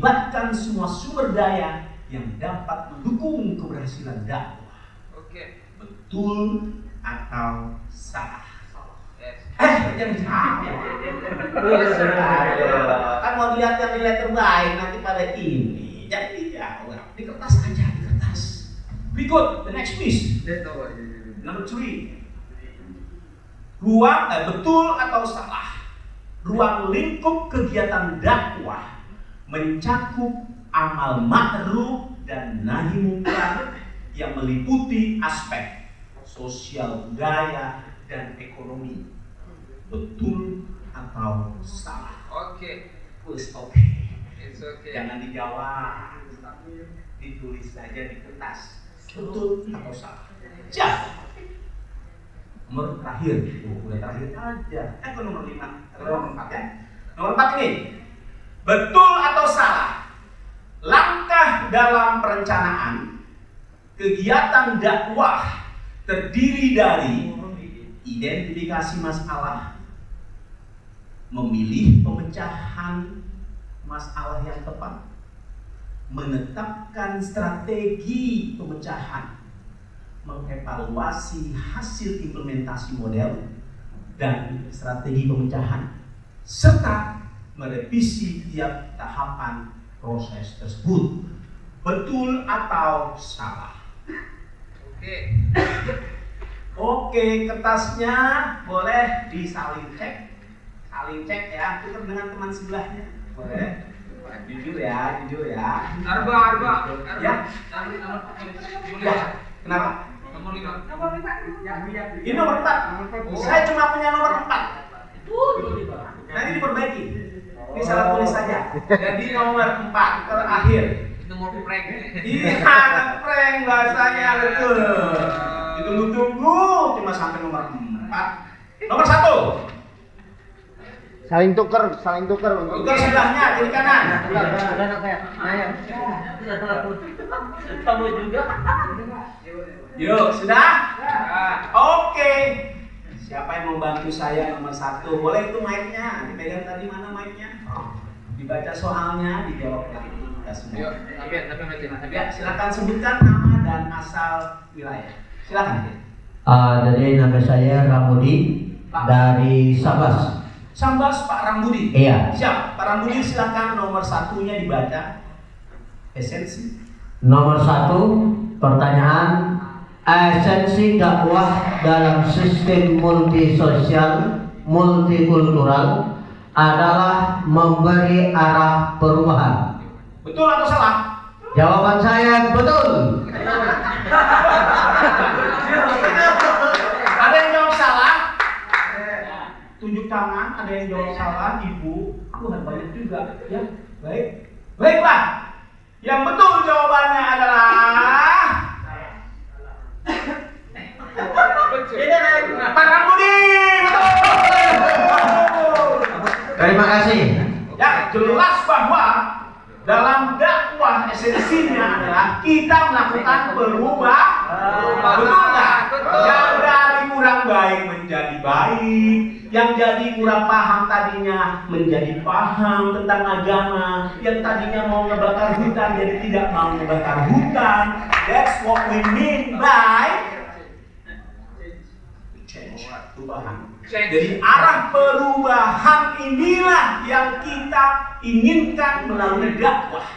melibatkan semua sumber daya yang dapat mendukung keberhasilan dakwah. Oke. Betul atau salah? Jangan jawab. Kan mau lihat yang nilai terbaik nanti pada ini. Jadi dijawab. Di kertas aja, di kertas. Berikut, the next piece. Number 3. Betul atau salah? Ruang lingkup kegiatan dakwah mencakup amal ma'ruf dan nahi munkar yang meliputi aspek sosial, budaya, dan ekonomi. Betul atau salah? Oke. Oke. It's okay. Jangan dijawab, ditulis saja di kertas. Betul atau salah? Siap. Nomor terakhir, udah terakhir aja. Ke nomor 5, nomor 4 ya. Nomor 4 ini, betul atau salah? Langkah dalam perencanaan kegiatan dakwah terdiri dari identifikasi masalah, memilih pemecahan masalah yang tepat, menetapkan strategi pemecahan, mengevaluasi hasil implementasi model dan strategi pemecahan, serta merevisi tiap tahapan proses tersebut. Betul atau salah? Oke, kertasnya boleh disaling cek. Saling cek ya, tukar dengan teman sebelahnya. Boleh. Jujur ya. Arba. Ya. Kenapa? Nomor 5. Ini nomor 4. Saya cuma punya nomor 4. Nanti diperbaiki. Ini salah tulis saja. Jadi nomor 4 terakhir. Nomor prank. Iya, prank bahasanya betul. Ditunggu-tunggu cuma sampai nomor 4. Nomor 1. Saling tuker Tukar sebelahnya kiri kanan. Kamu juga. Yuk, sudah? Oke. Siapa yang mau bantu saya nomor 1? Boleh itu mic-nya. Dipegang tadi mana mic-nya? Dibaca soalnya, dijawab lagi kita semua. Ya, silakan sebutkan nama dan asal wilayah. Silakan. Jadi nama saya Ramudi dari Sabas. Sambas Pak Rambudi. Iya. Siap, Pak Rambudi silakan nomor 1-nya dibaca. Esensi. Nomor 1, pertanyaan esensi dakwah dalam sistem multisosial, multikultural adalah memberi arah perubahan. Betul atau salah? Jawaban saya betul. Ada yang jawab salah? Tunjuk tangan. Ada yang jawab salah, Ibu. Tuhan banyak juga. Ya, baik. Baiklah. Yang betul jawabannya adalah Pak Rambudi. Terima kasih. Ya, jelas bahwa dalam dakwah esensinya adalah kita melakukan perubahan. Betul nggak? Yang dari kurang baik menjadi baik, yang jadi kurang paham tadinya menjadi paham tentang agama, yang tadinya mau ngebakar hutan jadi tidak mau ngebakar hutan. That's what we mean by change, perubahan. Jadi arah perubahan inilah yang kita inginkan melalui dakwah.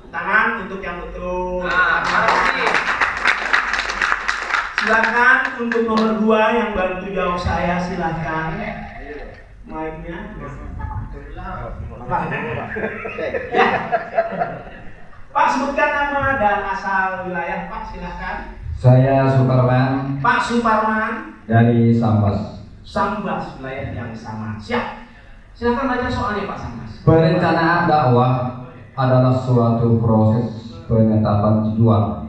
Tangan untuk yang betul. Silakan untuk nomor 2 yang bantu jawab saya, silakan. Mic-nya. Ya. Pak, sebutkan nama dan asal wilayah, Pak, silakan. Saya Suparman Pak Suparman dari Sambas. Sambas, wilayah yang sama. Siap. Silakan baca soalnya, Pak Sambas. Perencanaan dakwah adalah suatu proses penetapan tujuan,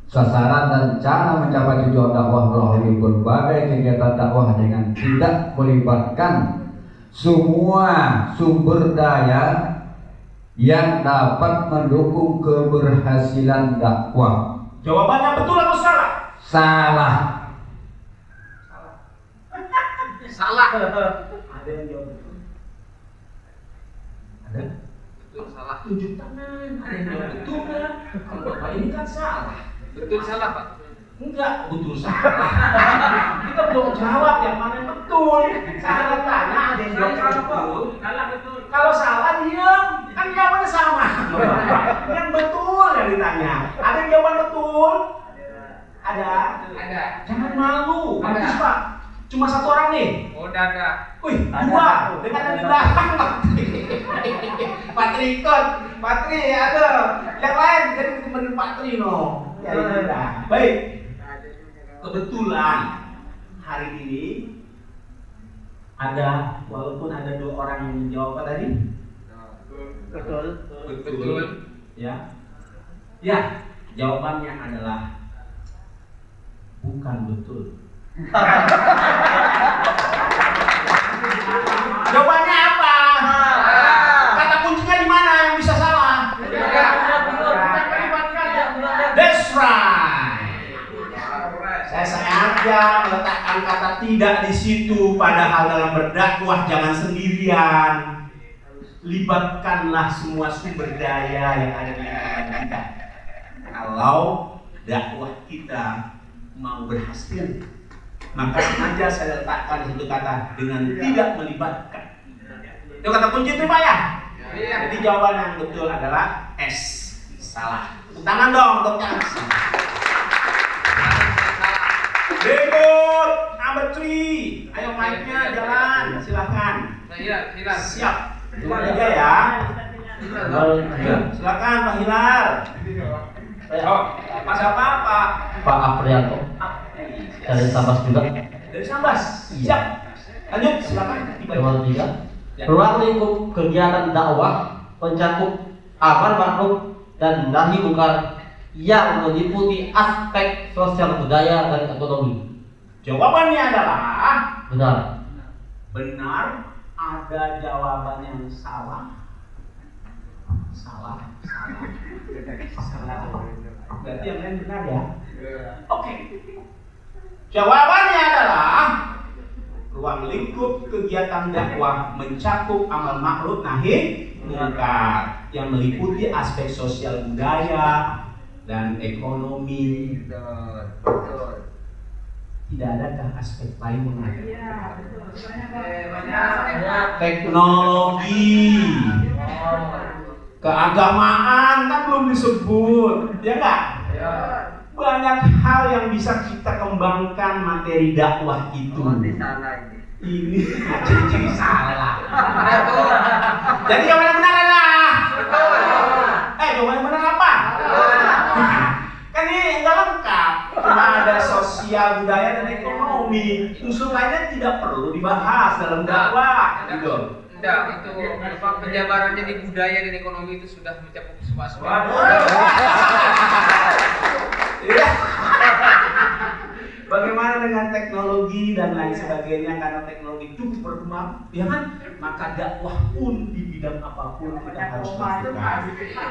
sasaran dan cara mencapai tujuan dakwah melalui berbagai kegiatan dakwah dengan tidak melibatkan semua sumber daya yang dapat mendukung keberhasilan dakwah. Jawabannya betul atau salah? Salah. Salah. Ada yang jawab betul? Ada? tunjuk tangan, ada yang jawab betul nggak? Kalau Bapak ini kan salah. Betul salah, Pak. Enggak, betul salah. Kita belum jawab yang mana yang betul. Saya tanya ada yang jawab yang betul. Salah betul. Kalau salah diam, kan jawabannya sama. Yang betul yang ditanya. Ada yang jawaban betul? Ada. Ada. Jangan malu. Ada. Bagus Pak. Cuma satu orang nih. Oh, ada. Wih, Ada. dua. Dengan yang di belakang Pak Tri ikut. Pak Tri ada. Yang lain jadi teman Pak Tri no. Ya, ya. Baik. Kebetulan hari ini ada, walaupun ada dua orang yang menjawab apa tadi? Betul. Betul. Ya. Ya, jawabannya adalah bukan betul. Jawabannya apa? Kata kuncinya di mana yang bisa salah? That's right. Saya sengaja meletakkan kata tidak di situ, padahal dalam berdakwah jangan sendirian. Libatkanlah semua sumber daya yang ada di lingkungan kita. Kalau dakwah kita mau berhasil, maka sengaja saya letakkan satu kata dengan tidak melibatkan. Itu kata kunci itu Pak ya? Iya. Jadi jawaban yang betul adalah S. Salah. Tepuk tangan dong untuk Chance. Berikut number 3. Ayo mic-nya jalan, silahkan. Iya, silakan. Siap. Cuma 3 ya. Silakan Pak Hilal. Oh, Pak siapa Pak? Pak Aprianto dari Sambas juga. Dari Sambas. Siap. Lanjut, silakan. Nomor 3. Ruang lingkup kegiatan dakwah mencakup amar ma'ruf dan nahi mungkar yang meliputi aspek sosial budaya dan ekonomi. Jawabannya adalah Benar. benar. Ada jawaban yang salah. Salah. Berarti yang lain benar ya? Oke. Jawabannya adalah ruang lingkup kegiatan dakwah mencakup amal ma'ruf nahi mungkar yang meliputi aspek sosial budaya dan ekonomi. Tidak adakah aspek lain yang ada? Teknologi, keagamaan kan belum disebut, ya nggak? Banyak hal yang bisa kita kembangkan materi dakwah itu. Ini jadi salah. Jadi jawaban yang benar adalah jawaban yang benar apa? Kan ini enggak lengkap. Cuma ada sosial, budaya, dan ekonomi. Unsur lainnya tidak perlu dibahas dalam dakwah. Gitu. Enggak, itu apa penjabarannya di budaya dan ekonomi itu sudah mencakup semua. Iya. Bagaimana dengan teknologi dan lain sebagainya, karena teknologi cukup berkembang, ya kan? Maka dakwah pun di bidang apapun kita harus lakukan.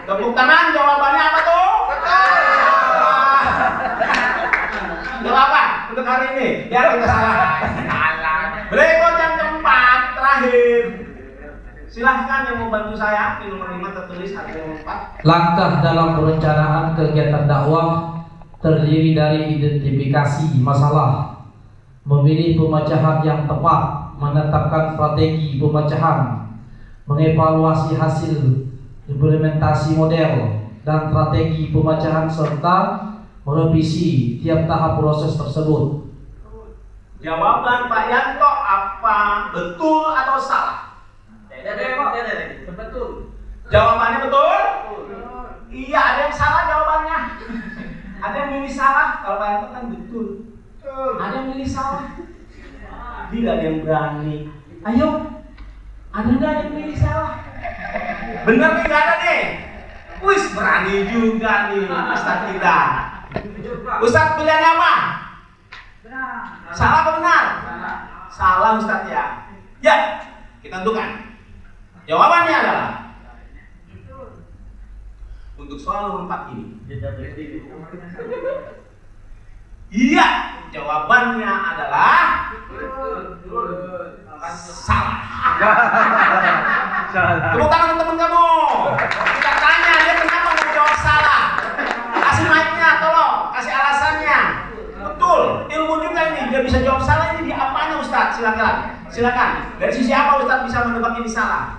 Tepuk tangan, jawabannya apa tuh? Jawab apa untuk hari ini? Biar kita salah. Berikut yang keempat, terakhir. Silahkan yang mau bantu saya, di nomor 5 tertulis ada nomor 4. Langkah dalam perencanaan kegiatan dakwah terdiri dari identifikasi masalah, memilih pemecahan yang tepat, menetapkan strategi pemecahan, mengevaluasi hasil implementasi model dan strategi pemecahan serta merevisi tiap tahap proses tersebut. Jawaban Pak Yanto apa? Betul atau salah? Betul. Jawabannya betul? Iya, ada yang salah jawabannya. Ada yang milih salah, kalau Pak Yanto kan betul. Ada yang milih salah. Tidak ada yang berani. Ayo, ada nggak yang milih salah? Bener nih, nggak ada nih. Wis berani juga nih Ustadz kita. Ustadz pilihannya apa? Salah apa benar? Salah Ustadz ya. Ya, kita tentukan. Jawabannya adalah untuk soal nomor 4 ini. Iya, jawabannya adalah salah. Tepuk tangan teman kamu. Kita Silakan. Dari sisi apa Ustaz bisa menebak ini salah?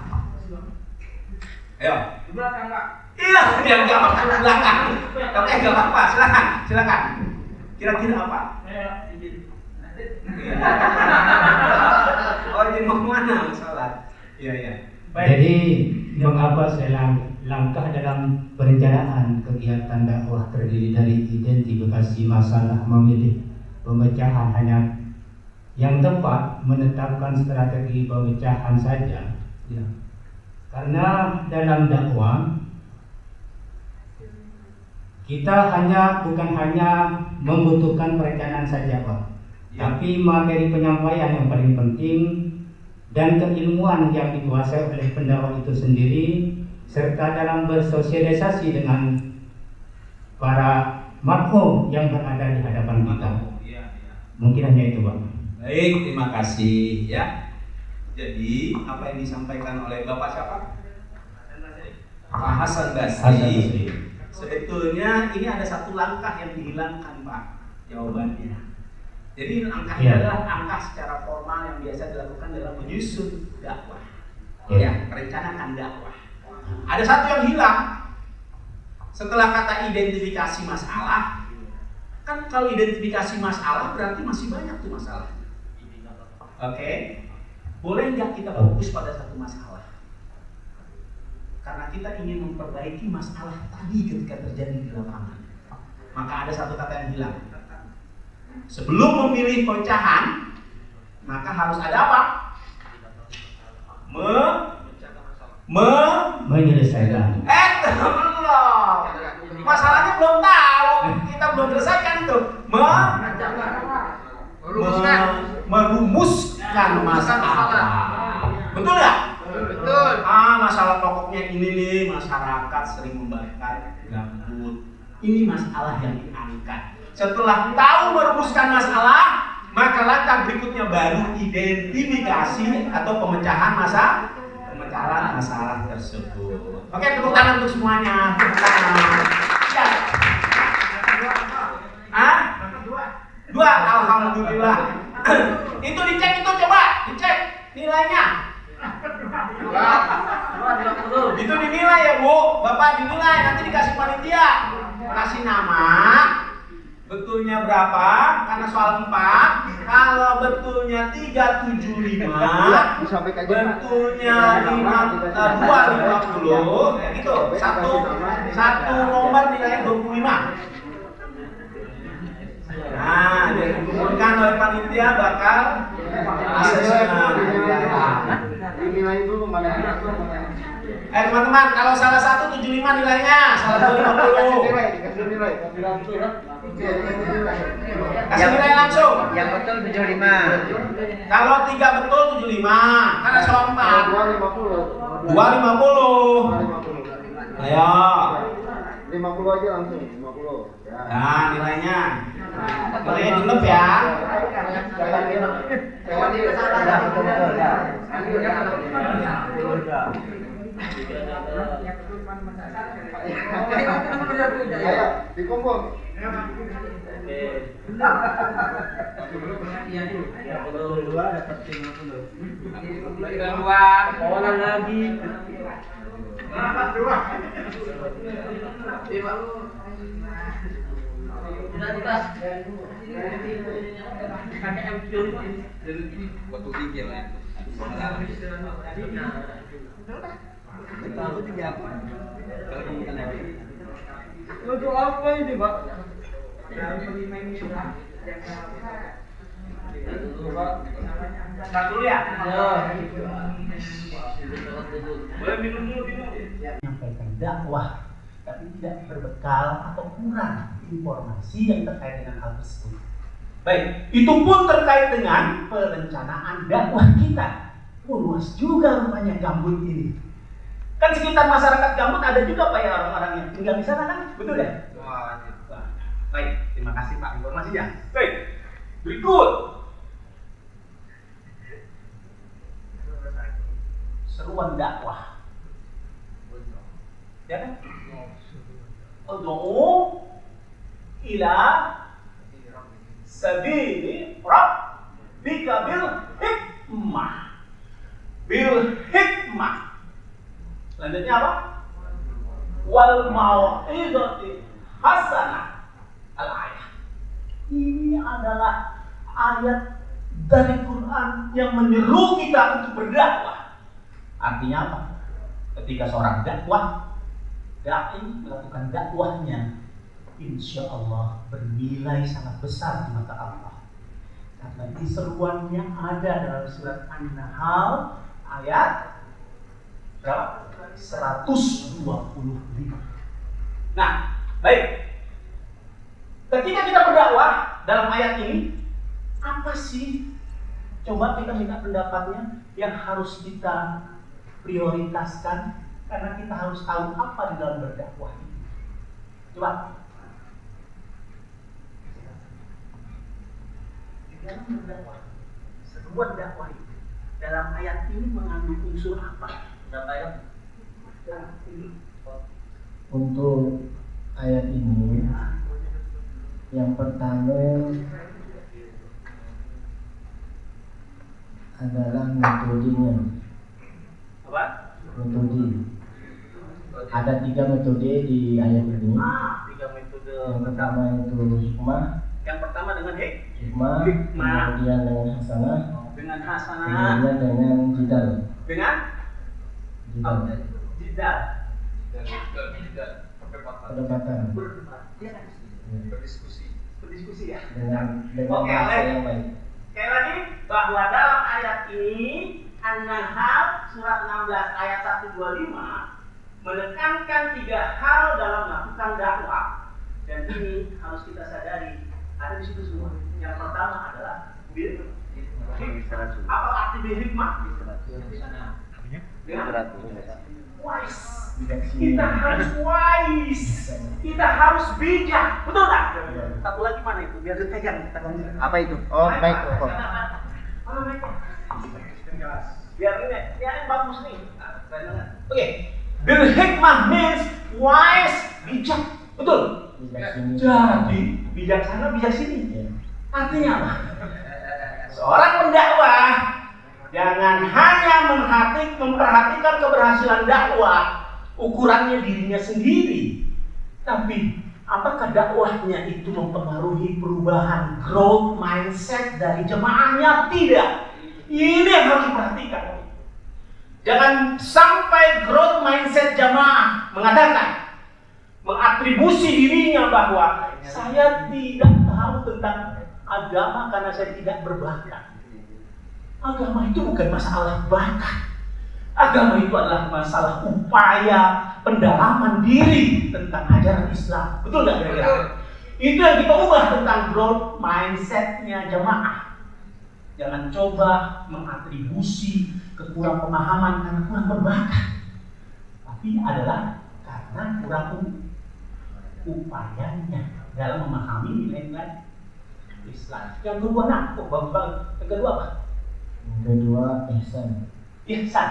Ayo. Di belakang Pak. Iya, dia jawab ke belakang. Oke, enggak apa-apa. Silakan. Kira-kira apa? Oh, ini mau kemana sholat? Iya. Jadi mengapa langkah dalam perencanaan kegiatan dakwah terdiri dari identifikasi masalah, memilih pemecahan, hanya yang tepat menetapkan strategi pemecahan saja. Ya. Karena dalam dakwah kita bukan hanya membutuhkan perencanaan saja, Pak. Ya. Tapi materi penyampaian yang paling penting dan keilmuan yang dikuasai oleh pendakwah itu sendiri, serta dalam bersosialisasi dengan para marhum yang berada di hadapan kita. Iya. Mungkin hanya itu, Pak. Baik, terima kasih ya. Jadi apa yang disampaikan oleh Bapak siapa? Pak Hasan Basri. Sebetulnya ini ada satu langkah yang dihilangkan, Pak, jawabannya. Jadi langkahnya adalah langkah secara formal yang biasa dilakukan dalam menyusun dakwah. Ya, merencanakan dakwah. Ada satu yang hilang. Setelah kata identifikasi masalah, kan kalau identifikasi masalah berarti masih banyak tuh masalah. Oke. Boleh nggak kita fokus pada satu masalah? Karena kita ingin memperbaiki masalah tadi ketika terjadi di lapangan. Maka ada satu kata yang hilang. Sebelum memilih pecahan, maka harus ada apa? Menyelesaikan. Belum. Masalahnya belum tahu. Kita belum selesaikan itu. Merumuskan masalah. Betul nggak? Betul. Masalah pokoknya ini nih, masyarakat sering membakar gambut. Ini masalah yang diangkat. Setelah tahu merumuskan masalah, maka langkah berikutnya baru identifikasi atau pemecahan masalah tersebut. Oke, tepuk tangan untuk semuanya. Tepuk tangan. Ya. Dua, alhamdulillah. Itu dicek, itu coba dicek nilainya. Itu dinilai ya Bu, Bapak dinilai, nanti dikasih panitia, kasih nama, betulnya berapa, karena soal 4, kalau betulnya 375, betulnya 250, ya gitu, satu nomor nilainya 25. Nah, jadi dikumpulkan oleh panitia bakal asesmen. Nilai itu mana? Teman-teman, kalau salah satu 75 nilainya, salah satu 50. Kasih nilai. Kasih nilai langsung. Yang betul 75. Kalau 3 betul 75, karena soal 4. 250. Ayo. 50 aja langsung, 50. Ya. Nah, nilainya. Nilainya genep ya. Ayo, dikumpul. Orang lagi. Untuk apa ini, Pak? Start dulu ya. Boleh minum dulu. Menyampaikan dakwah, tapi tidak berbekal atau kurang informasi yang terkait dengan hal tersebut. Baik, itu pun terkait dengan perencanaan dakwah kita. Luas juga rupanya gambut ini. Kan sekitar masyarakat gambut ada juga Pak ya orang-orang yang tinggal di sana kan? Betul ya? Baik, terima kasih Pak informasinya. Baik, berikut. Seruan dakwah. Ya kan? Ud'u ila sabili rabbika bil hikmah bil hikmah. Selanjutnya apa? Wal mau'izati hasanah. Al-ayat. Ini adalah ayat dari Quran yang menyeru kita untuk berdakwah. Artinya apa? Ketika seorang dai melakukan dakwahnya, insya Allah bernilai sangat besar di mata Allah. Karena ini seruannya ada dalam surat An-Nahl ayat berapa? 125. Nah, baik. Ketika kita berdakwah dalam ayat ini, apa sih? Coba kita minta pendapatnya yang harus kita prioritaskan, karena kita harus tahu apa di dalam berdakwah ini. Coba. Di dalam berdakwah, seruan dakwah itu dalam ayat ini mengandung unsur apa? Berapa ayat? Untuk ayat ini, yang pertama adalah metodenya. Apa? Metode. Ada 3 metode di ayat ini. 3 metode. Yang pertama itu hikmah. Yang pertama dengan Hikmah. Kemudian dengan hasanah. dengan hasanah, Kemudian dengan jidal. dengan Jidal. jidal, Perdebatan. berdiskusi ya. Dengan Oke, bahasa baik. yang baik. Sekali lagi, bahwa dalam ayat ini An-Nahl surat 16 ayat 125 menekankan 3 hal dalam melakukan dakwah, dan ini harus kita sadari ada di situ semua. Yang pertama adalah apa arti bil hikmah? Wise. Kita harus wise. Kita harus bijak. Betul tak? Satu lagi mana itu? Biar dipegang. Apa itu? Oh, baik. Oh. Mana mic? Biar ini, yang bagus nih. Oke. Bil hikmah means wise, bijak. Betul. Jadi bijaksana, bijak sini. Artinya apa? Seorang pendakwah jangan hanya memperhatikan keberhasilan dakwah, ukurannya dirinya sendiri, tapi apakah dakwahnya itu mempengaruhi perubahan growth mindset dari jemaahnya? Tidak. Ini yang harus diperhatikan. Jangan sampai growth mindset jemaah mengatakan, mengatribusi dirinya bahwa saya tidak tahu tentang agama karena saya tidak berbakat. Agama itu bukan masalah bakat. Agama itu adalah masalah upaya pendalaman diri tentang ajaran Islam. Betul nggak kira-kira? Itu yang kita ubah tentang growth mindsetnya jemaah. Jangan coba mengatribusi kekurang pemahaman karena kurang berbakat, tapi adalah karena kurang upayanya dalam memahami nilai-nilai Islam. Yang kedua, yang kedua apa? Yang kedua, ihsan. Ihsan.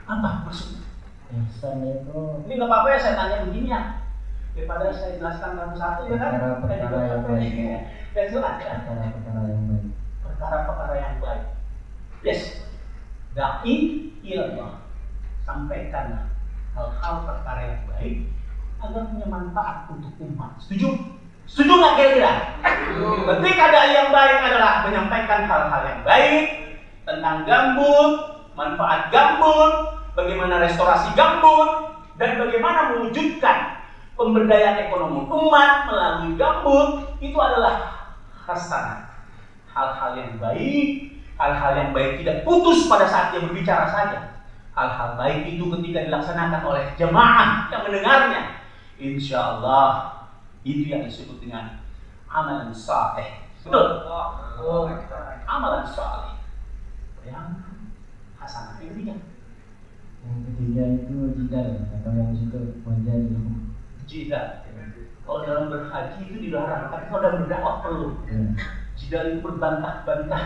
Apa maksudnya? Ihsan itu Ini nggak apa-apa ya saya tanya begini ya, daripada saya jelaskan satu-satu ya kan? Perkara-perkara yang baik. Dan itu ada perkara-perkara yang baik. perkara-perkara yang baik. Yes. Da'i ilallah. Sampaikan hal-hal perkara yang baik agar punya manfaat untuk umat. Setuju? Setuju nggak kira-kira? Ketika da'i yang baik adalah menyampaikan hal-hal yang baik tentang gambut, manfaat gambut, bagaimana restorasi gambut, dan bagaimana mewujudkan pemberdayaan ekonomi umat melalui gambut, itu adalah hasanah. Hal-hal yang baik tidak putus pada saat dia berbicara saja. Hal-hal baik itu ketika dilaksanakan oleh jemaah yang mendengarnya, insya Allah itu yang disebut dengan amalan saleh. Betul? Amalan saleh yang hasanah. Yang ketiga. Yang ketiga itu jidal atau yang disebut wajah Jidal. Kalau dalam berhaji itu dilarang, tapi kalau dalam berdakwah perlu. Jidal itu berbantah-bantah.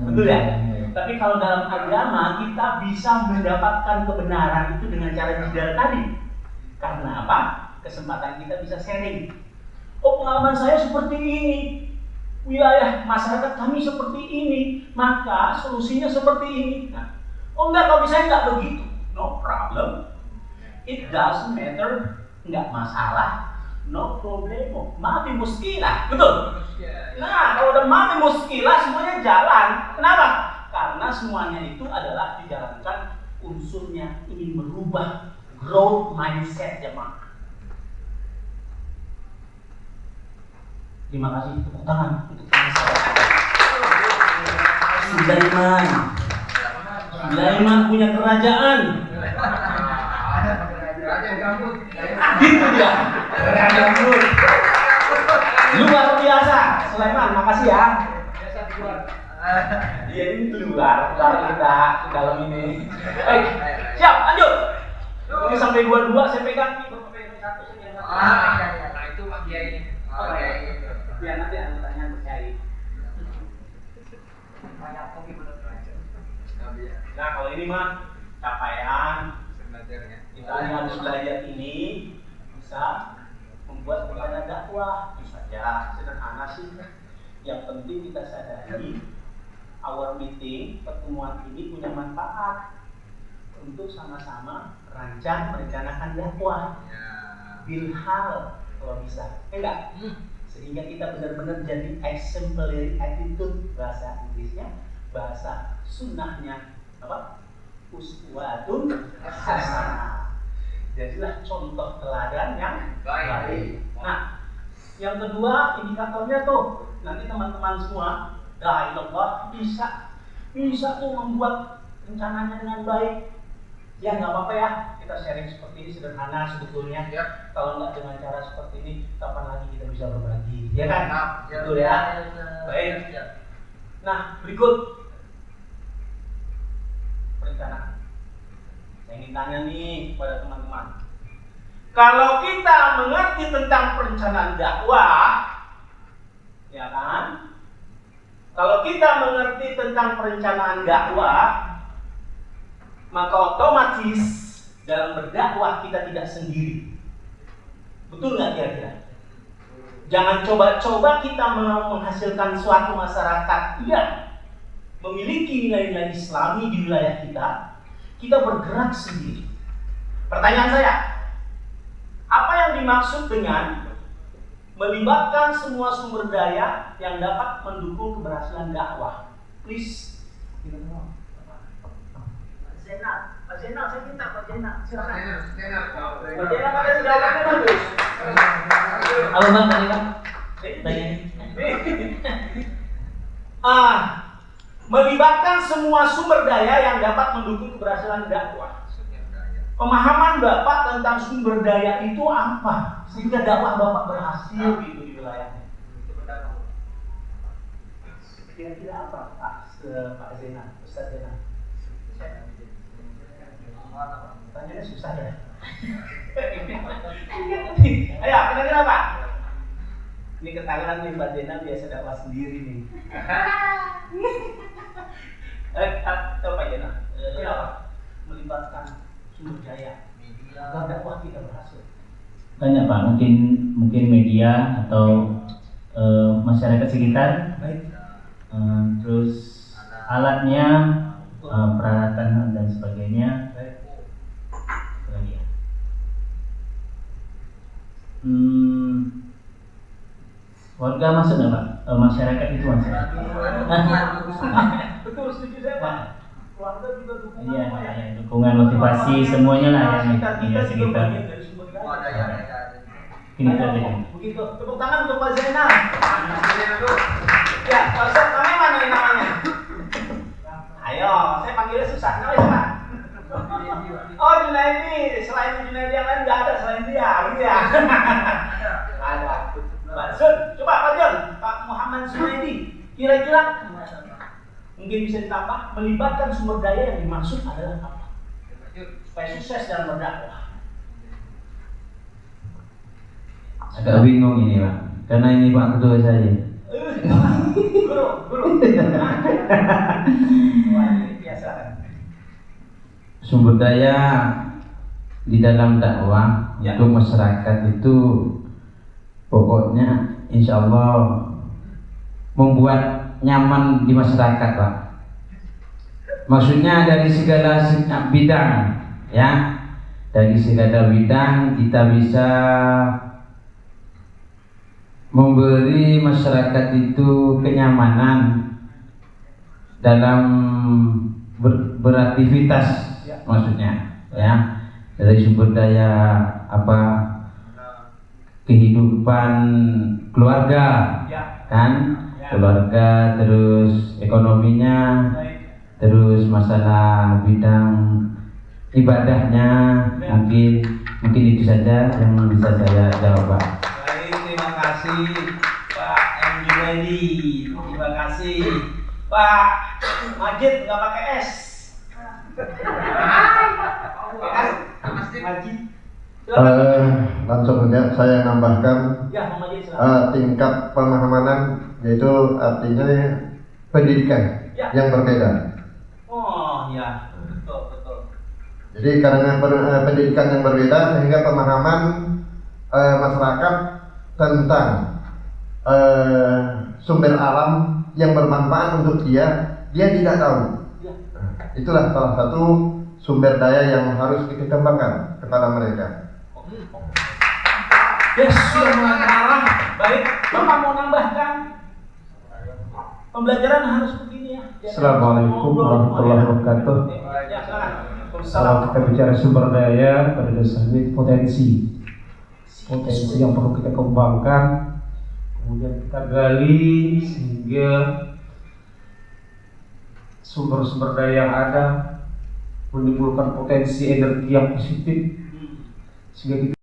Betul ya? Tapi kalau dalam agama kita bisa mendapatkan kebenaran itu dengan cara jidal tadi. Karena apa? Kesempatan kita bisa sharing. Oh, pengalaman saya seperti ini. wilayah masyarakat kami seperti ini, maka solusinya seperti ini. Nah, oh enggak, kalau misalnya enggak begitu, no problem. It doesn't matter, enggak masalah, no problemo. Mati muskilah, betul? Nah, kalau udah mati muskilah semuanya jalan. Kenapa? Karena semuanya itu adalah dijalankan unsurnya ingin merubah growth mindset ya, Mak. Terima kasih, tepuk tangan untuk Sulaiman punya kerajaan. Gitu dia. Luar biasa. Sulaiman, makasih ya. Dia ini keluar kita ke dalam ini. Baik, siap, lanjut. Ini sampai 22 saya pegang. Nah itu Pak Kiai. Biar nanti anggotanya bercari. Nah, kalau ini mah capaian kita harus belajar ini bisa membuat rencana dakwah. Itu saja, sederhana sih. Yang penting kita sadari our meeting, pertemuan ini punya manfaat untuk sama-sama merencanakan dakwah. Bilhal kalau bisa, enggak? Sehingga kita benar-benar jadi exemplary attitude, bahasa Inggrisnya, bahasa sunnahnya apa? Uswatun hasanah. Jadilah contoh teladan yang baik. Nah, yang kedua indikatornya tuh nanti teman-teman semua, Allah bisa tuh membuat rencananya dengan baik. Ya nggak apa-apa ya, kita sharing seperti ini sederhana sebetulnya. Kalau nggak dengan cara seperti ini, kapan lagi kita bisa berbagi? Ya kan? Betul ya. Baik. Nah, berikut perencanaan. Saya ingin tanya nih pada teman-teman. Kalau kita mengerti tentang perencanaan dakwah, ya kan? Kalau kita mengerti tentang perencanaan dakwah, maka otomatis dalam berdakwah kita tidak sendiri. Betul nggak kira-kira? Jangan coba-coba kita menghasilkan suatu masyarakat yang memiliki nilai-nilai Islami di wilayah kita. Kita bergerak sendiri. Pertanyaan saya, apa yang dimaksud dengan melibatkan semua sumber daya yang dapat mendukung keberhasilan dakwah? Please. Pak Zainal, saya minta Pak Zainal, silakan. Pak Zainal ada jawabannya bagus. Apa Bang tadi Bang? Melibatkan semua sumber daya yang dapat mendukung keberhasilan dakwah. Pemahaman Bapak tentang sumber daya itu apa? Sehingga dakwah Bapak berhasil gitu di wilayahnya. Kira-kira apa Pak Zainal, Ustaz Zainal? Tanyanya susah ya. Ayo, kira-kira apa? Ini ketahuan nih Mbak Dena biasa dakwah sendiri nih. Coba Pak Dena, kenapa? Melibatkan sumber daya agar dakwah kita berhasil. Banyak Pak, mungkin media atau masyarakat sekitar. Baik. Terus alatnya, peralatan dan sebagainya. Lagi ya. Warga masuk nggak Pak? Masyarakat itu masuk. Betul, setuju saya Pak. Keluarga juga dukungan. Iya, dukungan motivasi semuanya lah yang sekitar. Ini tadi. Begitu. Tepuk tangan untuk Pak Zainal. Ya, Pak Ustaz, namanya mana ini namanya? Ayo, saya panggilnya susah. Namanya siapa? Oh, Junaidi. Selain Junaidi yang lain nggak ada selain dia, gitu ya? Ada. Pak Sun, coba Pak John, Pak Muhammad Junaidi. Kira-kira mungkin bisa ditambah, melibatkan sumber daya yang dimaksud adalah apa? Supaya sukses dalam berdakwah. Agak bingung ini Pak, karena ini Pak Ketua saya. Guru. Biasa. Sumber daya di dalam dakwah untuk masyarakat itu pokoknya insya Allah membuat nyaman di masyarakat, Pak. Maksudnya dari segala bidang, ya, dari segala bidang kita bisa memberi masyarakat itu kenyamanan dalam beraktivitas, maksudnya, ya, dari sumber daya kehidupan keluarga, kan, keluarga, terus ekonominya, terus masalah bidang ibadahnya, mungkin itu saja yang bisa saya jawab, Pak. Baik, terima kasih Pak M. Junaidi. Terima kasih Pak Majid, nggak pakai S. Majid. Langsung saja saya nambahkan Ya, Pak Majid, silakan. tingkat pemahaman, yaitu artinya pendidikan yang berbeda. Oh ya, betul. Jadi karena pendidikan yang berbeda sehingga pemahaman masyarakat tentang sumber alam yang bermanfaat untuk dia tidak tahu. Itulah salah satu sumber daya yang harus kita kembangkan kepada mereka. Yes, sudah mulai arah. Baik, Bapak mau nambahkan? Pembelajaran harus begini ya. Assalamualaikum warahmatullahi wabarakatuh. Ya, Kalau kita bicara sumber daya, pada dasarnya potensi yang perlu kita kembangkan, kemudian kita gali sehingga sumber-sumber daya yang ada menimbulkan potensi energi yang positif, sehingga kita